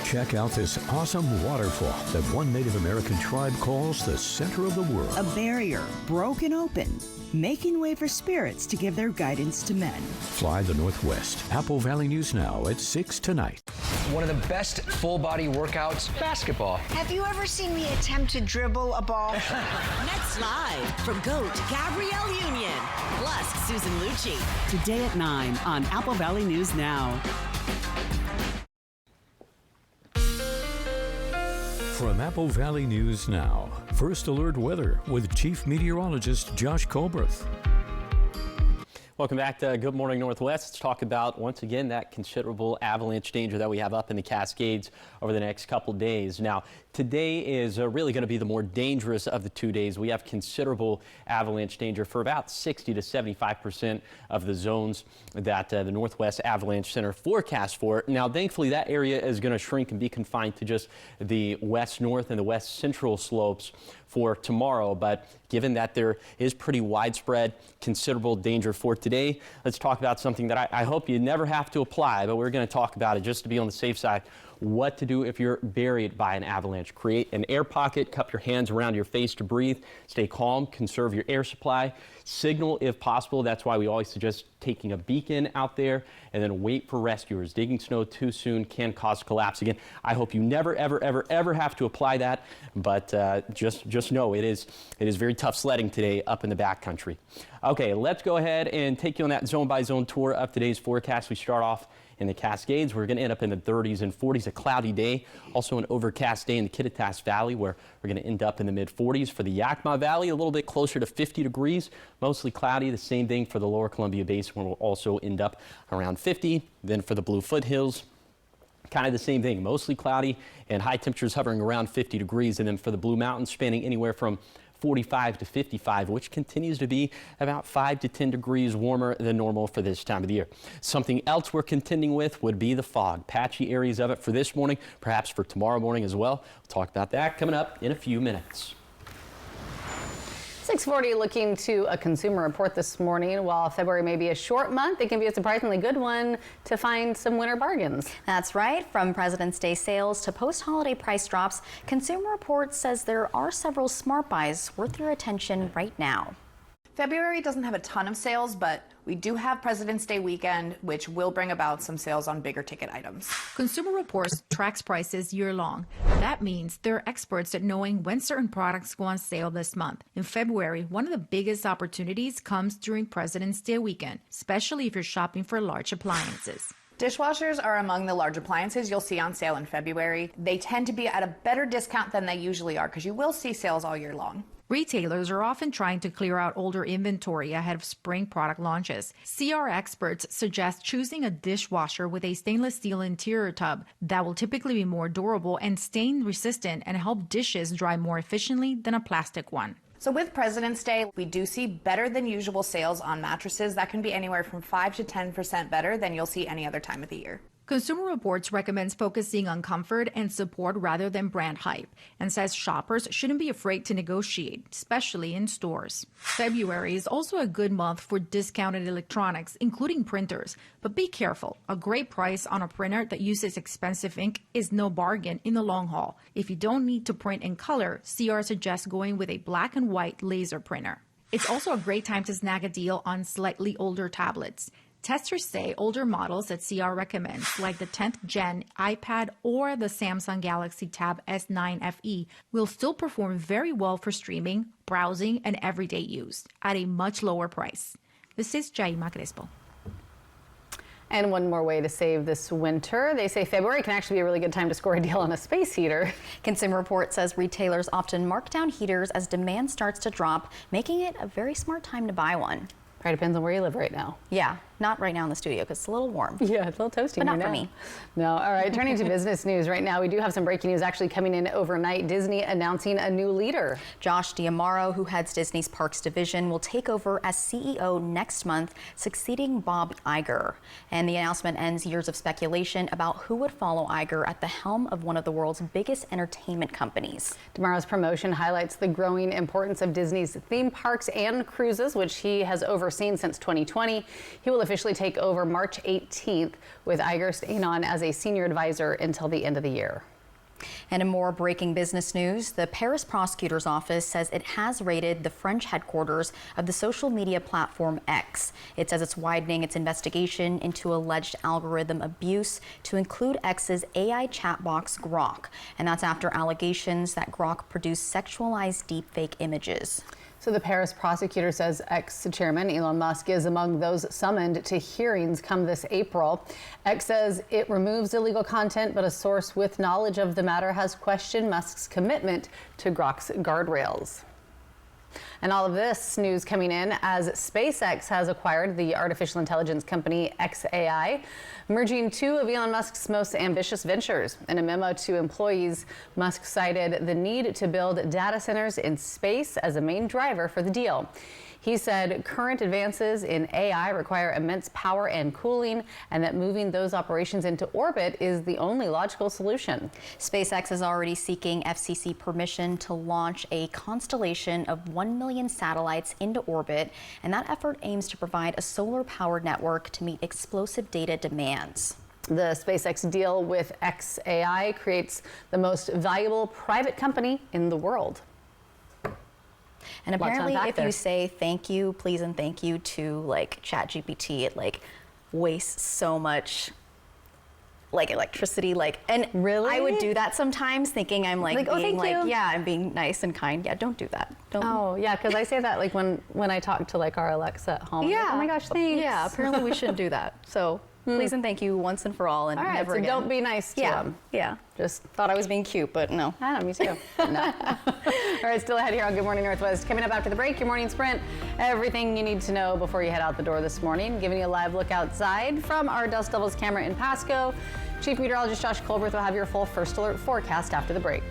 Check out this awesome waterfall that one Native American tribe calls the center of the world. A barrier broken open, making way for spirits to give their guidance to men. Fly the Northwest. Apple Valley News Now at 6 tonight. One of the best full-body workouts, basketball. Have you ever seen me attempt to dribble a ball? Next live from GOAT, Gabrielle Union, plus Susan Lucci. Today at 9 on Apple Valley News Now. From Apple Valley News Now, First Alert Weather with Chief Meteorologist Josh Colberth. Welcome back to Good Morning Northwest. Let's talk about, once again, that considerable avalanche danger that we have up in the Cascades over the next couple days. Now, today is really going to be the more dangerous of the 2 days. We have considerable avalanche danger for about 60 to 75% of the zones that the Northwest Avalanche Center forecasts for. Now, thankfully, that area is going to shrink and be confined to just the west north and the west central slopes for tomorrow, but given that there is pretty widespread considerable danger for today, let's talk about something that I hope you never have to apply, but we're going to talk about it just to be on the safe side. What to do if you're buried by an avalanche. Create an air pocket, cup your hands around your face to breathe, stay calm, conserve your air supply, signal if possible. That's why we always suggest taking a beacon out there and then wait for rescuers. Digging snow too soon can cause collapse. Again, I hope you never, ever, ever, ever have to apply that, but just know it is very tough sledding today up in the backcountry. Okay, let's go ahead and take you on that zone-by-zone tour of today's forecast. We start off in the Cascades. We're going to end up in the 30s and 40s, a cloudy day. Also an overcast day in the Kittitas Valley, where we're going to end up in the mid-40s. For the Yakima Valley, a little bit closer to 50 degrees, mostly cloudy. The same thing for the lower Columbia Basin, where we'll also end up around 50. Then for the Blue Foothills, kind of the same thing, mostly cloudy and high temperatures hovering around 50 degrees. And then for the Blue Mountains, spanning anywhere from 45 to 55, which continues to be about 5 to 10 degrees warmer than normal for this time of the year. Something else we're contending with would be the fog. Patchy areas of it for this morning, perhaps for tomorrow morning as well. We'll talk about that coming up in a few minutes. 640 looking to a consumer report this morning. While February may be a short month, it can be a surprisingly good one to find some winter bargains. That's right. From President's Day sales to post-holiday price drops, Consumer Reports says there are several smart buys worth your attention right now. February doesn't have a ton of sales, but we do have President's Day weekend, which will bring about some sales on bigger ticket items. Consumer Reports tracks prices year-long. That means they're experts at knowing when certain products go on sale this month. In February, one of the biggest opportunities comes during President's Day weekend, especially if you're shopping for large appliances. Dishwashers are among the large appliances you'll see on sale in February. They tend to be at a better discount than they usually are because you will see sales all year long. Retailers are often trying to clear out older inventory ahead of spring product launches. CR experts suggest choosing a dishwasher with a stainless steel interior tub that will typically be more durable and stain resistant and help dishes dry more efficiently than a plastic one. So with President's Day, we do see better than usual sales on mattresses. That can be anywhere from 5 to 10% better than you'll see any other time of the year. Consumer Reports recommends focusing on comfort and support rather than brand hype, and says shoppers shouldn't be afraid to negotiate, especially in stores. February is also a good month for discounted electronics, including printers. But be careful, a great price on a printer that uses expensive ink is no bargain in the long haul. If you don't need to print in color, CR suggests going with a black and white laser printer. It's also a great time to snag a deal on slightly older tablets. Testers say older models that CR recommends, like the 10th Gen iPad or the Samsung Galaxy Tab S9 FE, will still perform very well for streaming, browsing, and everyday use at a much lower price. This is Jaima Crespo. And one more way to save this winter. They say February can actually be a really good time to score a deal on a space heater. Consumer Report says retailers often mark down heaters as demand starts to drop, making it a very smart time to buy one. Probably depends on where you live right now. Yeah, not right now in the studio because it's a little warm. Yeah, it's a little toasty. But not right for now. me. No, all right, turning to business news right now. We do have some breaking news actually coming in overnight. Disney announcing a new leader. Josh D'Amaro, who heads Disney's Parks division, will take over as CEO next month, succeeding Bob Iger. And the announcement ends years of speculation about who would follow Iger at the helm of one of the world's biggest entertainment companies. D'Amaro's promotion highlights the growing importance of Disney's theme parks and cruises, which he has overseen since 2020. He will officially take over March 18th, with Iger staying on as a senior advisor until the end of the year. And in more breaking business news, the Paris prosecutor's office says it has raided the French headquarters of the social media platform X. It says it's widening its investigation into alleged algorithm abuse to include X's AI chat box Grok. And that's after allegations that Grok produced sexualized deepfake images. So the Paris prosecutor says ex-chairman Elon Musk is among those summoned to hearings come this April. X says it removes illegal content, but a source with knowledge of the matter has questioned Musk's commitment to Grok's guardrails. And all of this news coming in as SpaceX has acquired the artificial intelligence company xAI, merging two of Elon Musk's most ambitious ventures. In a memo to employees, Musk cited the need to build data centers in space as a main driver for the deal. He said current advances in AI require immense power and cooling, and that moving those operations into orbit is the only logical solution. SpaceX is already seeking FCC permission to launch a constellation of 1 million satellites into orbit, and that effort aims to provide a solar-powered network to meet explosive data demands. The SpaceX deal with xAI creates the most valuable private company in the world. And apparently, if you say thank you, please, and thank you to like ChatGPT, it like wastes so much like electricity. And really, I would do that sometimes, thinking I'm like being thank you. yeah, I'm being nice and kind. Yeah, don't do that. Don't. Oh yeah, because I say that like when I talk to like our Alexa at home. Yeah. Like, oh my gosh, thanks. Yeah. Apparently, we shouldn't do that. So Please and thank you once and for all, and All right, never so again. don't be nice to them. Yeah. Just thought I was being cute, but no. I know, me too. No. All right, still ahead here on Good Morning Northwest. Coming up after the break, your morning sprint. Everything you need to know before you head out the door this morning. Giving you a live look outside from our Dust Devils camera in Pasco. Chief Meteorologist Josh Colbert will have your full first alert forecast after the break.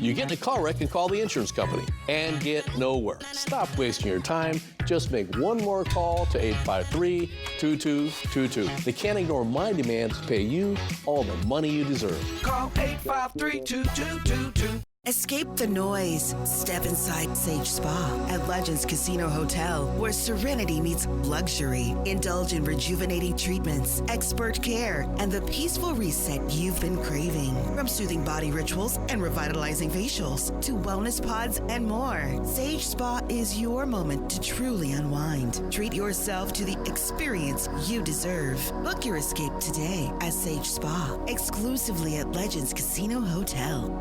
You get in a car wreck and call the insurance company and get nowhere. Stop wasting your time. Just make one more call to 853-2222. They can't ignore my demands to pay you all the money you deserve. Call 853-2222. Escape the noise. Step inside Sage Spa at Legends Casino Hotel, where serenity meets luxury. Indulge in rejuvenating treatments, expert care, and the peaceful reset you've been craving. From soothing body rituals and revitalizing facials to wellness pods and more, Sage Spa is your moment to truly unwind. Treat yourself to the experience you deserve. Book your escape today at Sage Spa, exclusively at Legends Casino Hotel.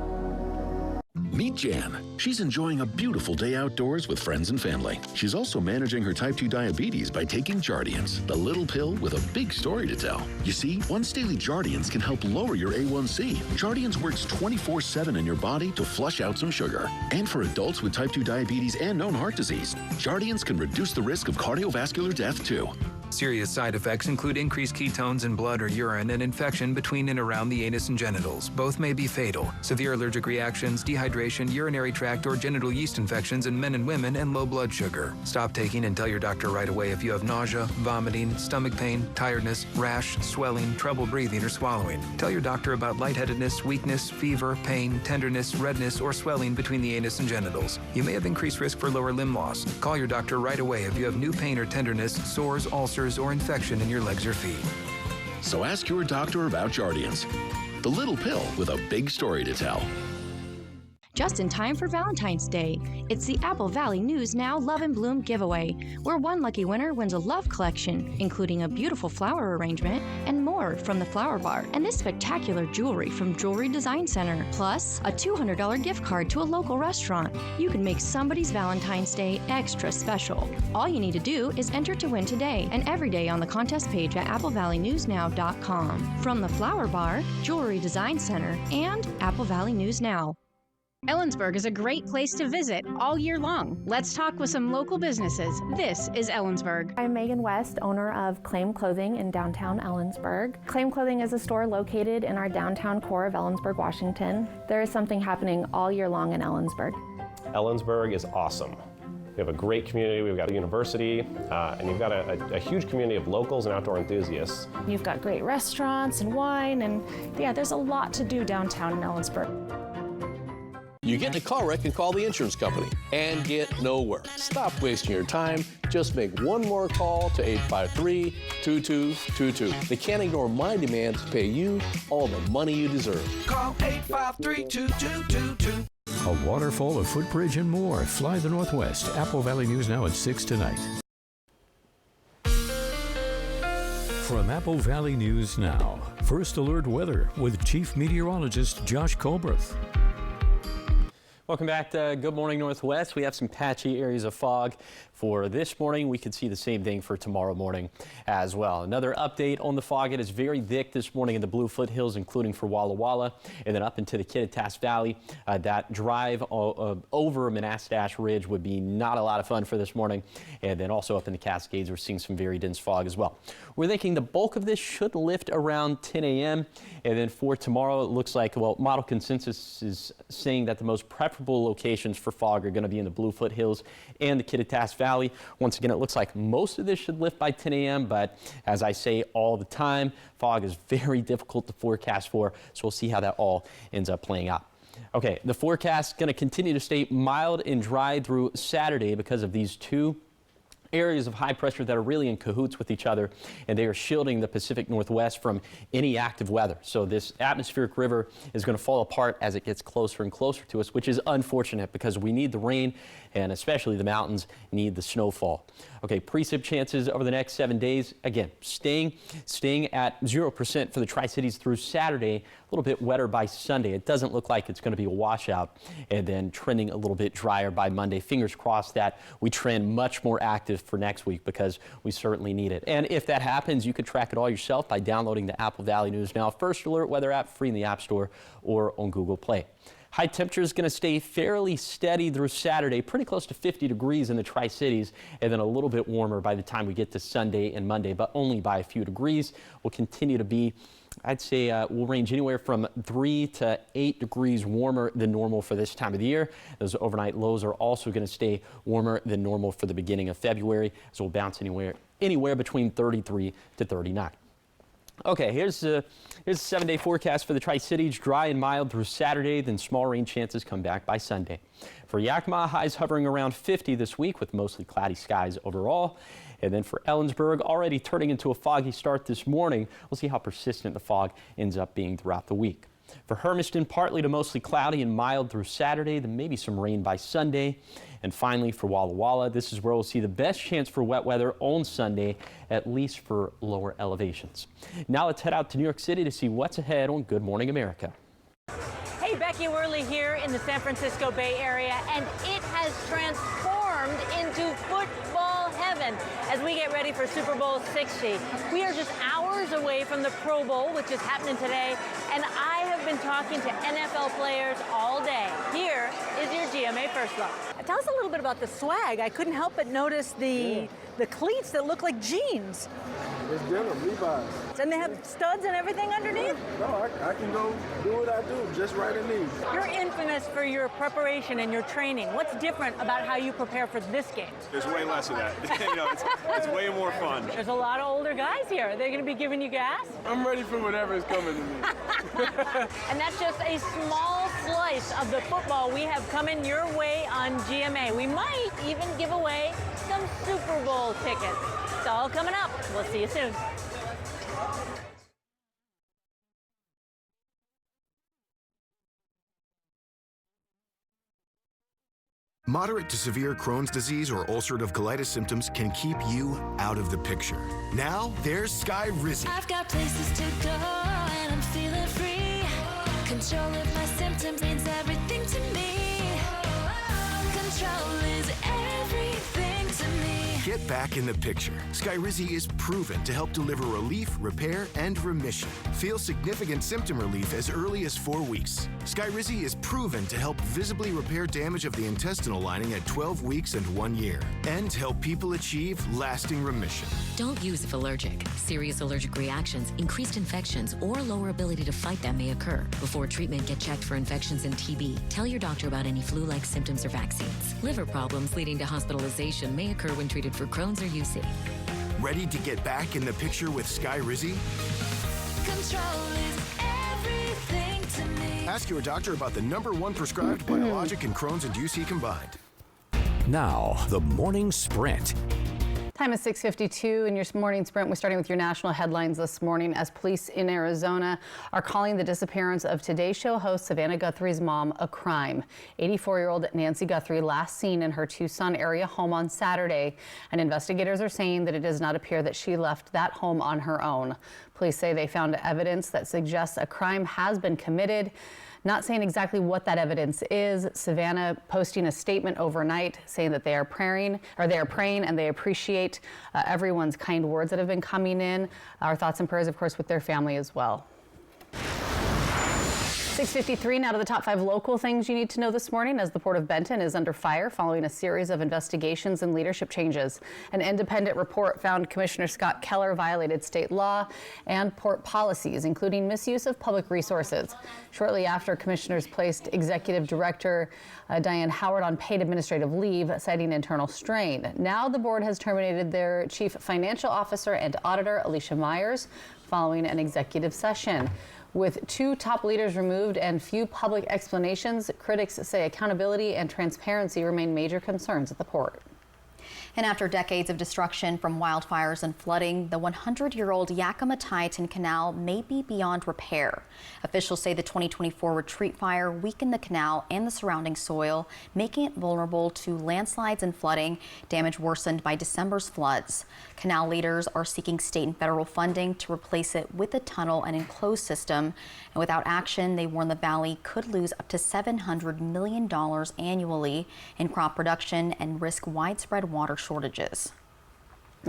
Meet Jan. She's enjoying a beautiful day outdoors with friends and family. She's also managing her type 2 diabetes by taking Jardiance, the little pill with a big story to tell. You see, once daily Jardiance can help lower your A1C. Jardiance works 24/7 in your body to flush out some sugar. And for adults with type 2 diabetes and known heart disease, Jardiance can reduce the risk of cardiovascular death too. Serious side effects include increased ketones in blood or urine and infection between and around the anus and genitals. Both may be fatal. Severe allergic reactions, dehydration, urinary tract or genital yeast infections in men and women, and low blood sugar. Stop taking and tell your doctor right away if you have nausea, vomiting, stomach pain, tiredness, rash, swelling, trouble breathing or swallowing. Tell your doctor about lightheadedness, weakness, fever, pain, tenderness, redness, or swelling between the anus and genitals. You may have increased risk for lower limb loss. Call your doctor right away if you have new pain or tenderness, sores, ulcers, or infection in your legs or feet. So ask your doctor about Jardiance, the little pill with a big story to tell. Just in time for Valentine's Day, it's the Apple Valley News Now Love and Bloom giveaway, where one lucky winner wins a love collection, including a beautiful flower arrangement and more from the Flower Bar, and this spectacular jewelry from Jewelry Design Center, plus a $200 gift card to a local restaurant. You can make somebody's Valentine's Day extra special. All you need to do is enter to win today and every day on the contest page at applevalleynewsnow.com. From the Flower Bar, Jewelry Design Center, and Apple Valley News Now. Ellensburg is a great place to visit all year long. Let's talk with some local businesses. This is Ellensburg. I'm Megan West, owner of Claim Clothing in downtown Ellensburg. Claim Clothing is a store located in our downtown core of Ellensburg, Washington. There is something happening all year long in Ellensburg. Ellensburg is awesome. We have a great community, we've got a university, and you've got a huge community of locals and outdoor enthusiasts. You've got great restaurants and wine, and yeah, there's a lot to do downtown in Ellensburg. You get in a car wreck and call the insurance company and get nowhere. Stop wasting your time. Just make one more call to 853-2222. They can't ignore my demands to pay you all the money you deserve. Call 853-2222. A waterfall, a footbridge, and more. Fly the Northwest. Apple Valley News Now at 6 tonight. From Apple Valley News Now, First Alert Weather with Chief Meteorologist Josh Colbert. Welcome back to Good Morning Northwest. We have some patchy areas of fog for this morning. We could see the same thing for tomorrow morning as well. Another update on the fog. It is very thick this morning in the Blue Foothills, including for Walla Walla, and then up into the Kittitas Valley. That drive over Manastash Ridge would be not a lot of fun for this morning. And then also up in the Cascades, we're seeing some very dense fog as well. We're thinking the bulk of this should lift around 10 a.m. And then for tomorrow, it looks like, well, model consensus is saying that the most preferable locations for fog are going to be in the Blue Foothills and the Kittitas Valley. Once again, it looks like most of this should lift by 10 a.m., but as I say all the time, fog is very difficult to forecast for, so we'll see how that all ends up playing out. Okay, the forecast is going to continue to stay mild and dry through Saturday because of these two areas of high pressure that are really in cahoots with each other, and they are shielding the Pacific Northwest from any active weather. So this atmospheric river is going to fall apart as it gets closer and closer to us, which is unfortunate because we need the rain, and especially the mountains need the snowfall. Okay, precip chances over the next 7 days, again, staying at 0% for the Tri-Cities through Saturday, a little bit wetter by Sunday. It doesn't look like it's going to be a washout, and then trending a little bit drier by Monday. Fingers crossed that we trend much more active for next week because we certainly need it. And if that happens, you could track it all yourself by downloading the Apple Valley News Now First Alert weather app, free in the App Store or on Google Play. High temperature is going to stay fairly steady through Saturday, pretty close to 50 degrees in the Tri-Cities, and then a little bit warmer by the time we get to Sunday and Monday, but only by a few degrees. Will continue to be, I'd say, will range anywhere from 3 to 8 degrees warmer than normal for this time of the year. Those overnight lows are also going to stay warmer than normal for the beginning of February, so we'll bounce anywhere between 33 to 39. Okay, here's a 7-day forecast for the Tri-Cities. Dry and mild through Saturday, then small rain chances come back by Sunday. For Yakima, highs hovering around 50 this week with mostly cloudy skies overall. And then for Ellensburg, already turning into a foggy start this morning. We'll see how persistent the fog ends up being throughout the week. For Hermiston, partly to mostly cloudy and mild through Saturday, then maybe some rain by Sunday. And finally, for Walla Walla, this is where we'll see the best chance for wet weather on Sunday, at least for lower elevations. Now let's head out to New York City to see what's ahead on Good Morning America. Hey, Becky Worley here in the San Francisco Bay Area, and it has transformed into football heaven as we get ready for Super Bowl 60. We are just hours away from the Pro Bowl, which is happening today, and I have been talking to NFL players all day. Here is your GMA First Look. Tell us a little bit about the swag. I couldn't help but notice the cleats that look like jeans. It's denim, Levi's. And they have studs and everything underneath? No, I can go do what I do, just right in these. You're infamous for your preparation and your training. What's different about how you prepare for this game? There's way less of that. It's way more fun. There's a lot of older guys here. Are they going to be giving you gas? I'm ready for whatever is coming to me. And that's just a small slice of the football we have coming your way on GMA. We might even give away some Super Bowl tickets. It's all coming up. We'll see you soon. Moderate to severe Crohn's disease or ulcerative colitis symptoms can keep you out of the picture. Now, there's Skyrizi. I've got places to go and I'm feeling free. Control of my symptoms means everything to me. Control is everything to me. Get back in the picture. Skyrizi is proven to help deliver relief, repair, and remission. Feel significant symptom relief as early as 4 weeks. Skyrizi is proven to help visibly repair damage of the intestinal lining at 12 weeks and 1 year, and help people achieve lasting remission. Don't use if allergic. Serious allergic reactions, increased infections, or lower ability to fight them may occur. Before treatment, get checked for infections and TB. Tell your doctor about any flu-like symptoms or vaccines. Liver problems leading to hospitalization may occur when treated for Crohn's or UC. Ready to get back in the picture with Skyrizi? Control is everything to me. Ask your doctor about the #1 prescribed biologic in Crohn's and UC combined. Now, the morning sprint. Time is 6:52 in your morning sprint. We're starting with your national headlines this morning as police in Arizona are calling the disappearance of Today Show host Savannah Guthrie's mom a crime. 84-year-old Nancy Guthrie last seen in her Tucson area home on Saturday, and investigators are saying that it does not appear that she left that home on her own. Police say they found evidence that suggests a crime has been committed. Not saying exactly what that evidence is. Savannah posting a statement overnight saying that they are praying and they appreciate everyone's kind words that have been coming in. Our thoughts and prayers, of course, with their family as well. 6:53 now to the top 5 local things you need to know this morning as the Port of Benton is under fire following a series of investigations and leadership changes. An independent report found Commissioner Scott Keller violated state law and port policies, including misuse of public resources. Shortly after, commissioners placed Executive Director Diane Howard on paid administrative leave, citing internal strain. Now the board has terminated their Chief Financial Officer and Auditor, Alicia Myers, following an executive session. With 2 top leaders removed and few public explanations, critics say accountability and transparency remain major concerns at the port. And after decades of destruction from wildfires and flooding, the 100-year-old Yakima Tieton Canal may be beyond repair. Officials say the 2024 Retreat Fire weakened the canal and the surrounding soil, making it vulnerable to landslides and flooding, damage worsened by December's floods. Canal leaders are seeking state and federal funding to replace it with a tunnel and enclosed system. And without action, they warn the valley could lose up to $700 million annually in crop production and risk widespread water shortages.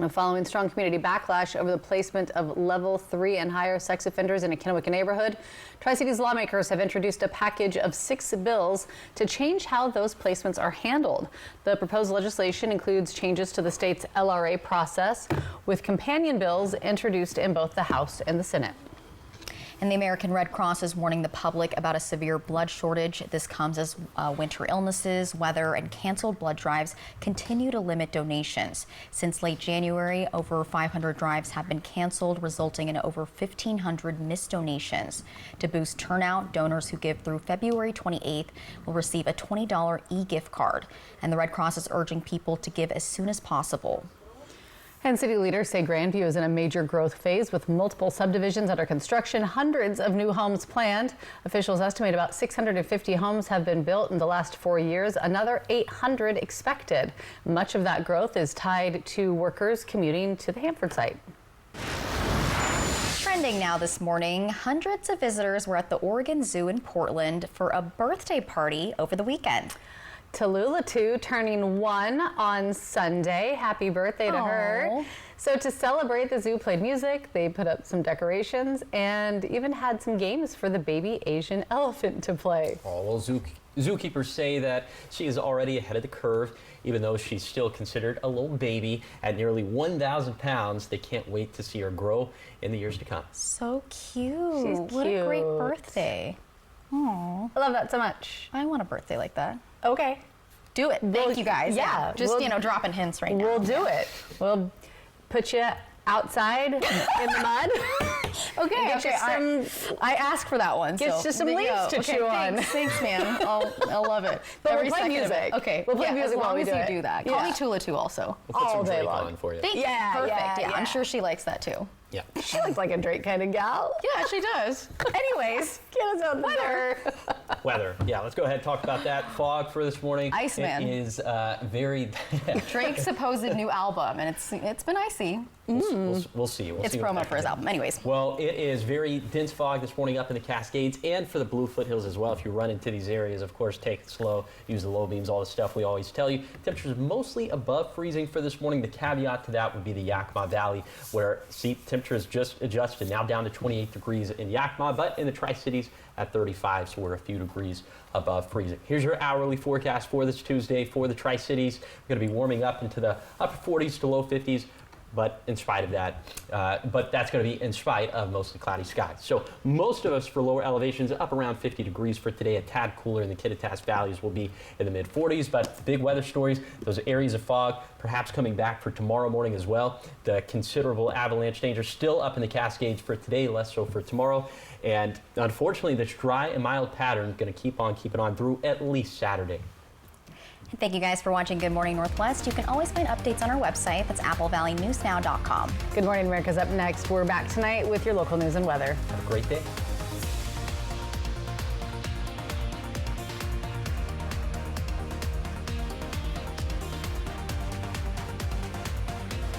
Following strong community backlash over the placement of level 3 and higher sex offenders in a Kennewick neighborhood, Tri-Cities lawmakers have introduced a package of 6 bills to change how those placements are handled. The proposed legislation includes changes to the state's LRA process, with companion bills introduced in both the House and the Senate. And the American Red Cross is warning the public about a severe blood shortage. This comes as winter illnesses, weather, and canceled blood drives continue to limit donations. Since late January, over 500 drives have been canceled, resulting in over 1,500 missed donations. To boost turnout, donors who give through February 28th will receive a $20 e-gift card. And the Red Cross is urging people to give as soon as possible. And city leaders say Grandview is in a major growth phase with multiple subdivisions under construction, hundreds of new homes planned. Officials estimate about 650 homes have been built in the last 4 years, another 800 expected. Much of that growth is tied to workers commuting to the Hanford site. Trending now this morning, hundreds of visitors were at the Oregon Zoo in Portland for a birthday party over the weekend. Tallulah 2 turning 1 on Sunday. Happy birthday to her. So to celebrate, the zoo played music, they put up some decorations, and even had some games for the baby Asian elephant to play. Oh, well, zookeepers say that she is already ahead of the curve, even though she's still considered a little baby. At nearly 1,000 pounds, they can't wait to see her grow in the years to come. So cute. She's cute. What a great birthday. Aww. I love that so much. I want a birthday like that. Okay. Do it. Thank you guys. Yeah. Just, dropping hints right now. We'll do it. We'll put you outside in the mud. Okay. I asked for that one. Get you some leaves to chew on. Thanks, man. I'll love it. But we'll play music. Okay. We'll play music while we do it. Do that. Call me Tula too also. We'll put all some day Drake long on for you. Perfect. Yeah. I'm sure she likes that too. Yeah. She looks like a Drake kind of gal. Yeah, she does. Anyways, get us out the weather. Weather. Yeah, let's go ahead and talk about that. Fog for this morning. Iceman. It is very Drake's supposed new album, and it's been icy. We'll see. It's promo for his album. Anyways. Well, it is very dense fog this morning up in the Cascades and for the Blue Foothills as well. If you run into these areas, of course, take it slow, use the low beams, all the stuff we always tell you. Temperatures mostly above freezing for this morning. The caveat to that would be the Yakima Valley, where temperatures just adjusted, now down to 28 degrees in Yakima, but in the Tri-Cities at 35, so we're a few degrees above freezing. Here's your hourly forecast for this Tuesday for the Tri-Cities. We're going to be warming up into the upper 40s to low 50s. But in spite of that, that's going to be in spite of mostly cloudy skies. So most of us for lower elevations up around 50 degrees for today. A tad cooler in the Kittitas valleys will be in the mid 40s. But big weather stories, those areas of fog perhaps coming back for tomorrow morning as well. The considerable avalanche danger still up in the Cascades for today, less so for tomorrow. And unfortunately, this dry and mild pattern is going to keep on keeping on through at least Saturday. Thank you guys for watching Good Morning Northwest. You can always find updates on our website. That's applevalley.newsnow.com. Good Morning America's up next. We're back tonight with your local news and weather. Have a great day.